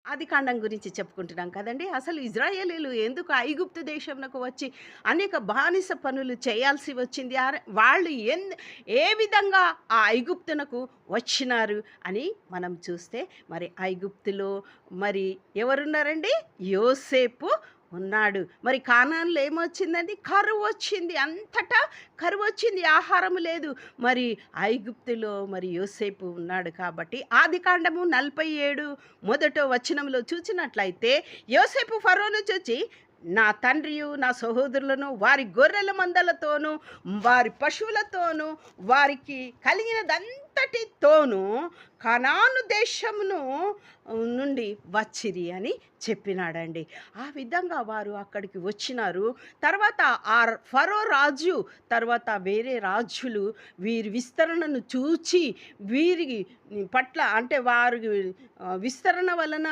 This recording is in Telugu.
ఆదికాండం గురించి చెప్పుకుంటున్నాం కదండీ! అసలు ఇజ్రాయేలీలు ఎందుకు ఐగుప్తు దేశంనకు వచ్చి అనేక బానిస పనులు చేయాల్సి వచ్చింది? వాళ్ళు ఏ విధంగా ఆ ఐగుప్తునకు వచ్చినారు అని మనం చూస్తే, మరి ఐగుప్తులో మరి ఎవరున్నారండి? యోసేపు ఉన్నాడు. మరి కానాన్‌లో ఏమొచ్చిందండి? కరువొచ్చింది. అంతటా కరువొచ్చింది. ఆహారం లేదు. మరి ఐగుప్తులో మరి యోసేపు ఉన్నాడు కాబట్టి ఆదికాండము 47 మొదటో వచనంలో చూచినట్లయితే యోసేపు ఫరోను చూచి నా తండ్రియు నా సహోదరులను వారి గొర్రెల మందలతోనూ వారి పశువులతోనూ వారికి కలిగినదంతటితోనూ కనాను దేశమును నుండి వచ్చిరి అని చెప్పినాడండి. ఆ విధంగా వారు అక్కడికి వచ్చినారు. తర్వాత ఆ ఫరో రాజు తర్వాత వేరే రాజులు వీరి విస్తరణను చూచి వీరి పట్ల అంటే వారి విస్తరణ వలన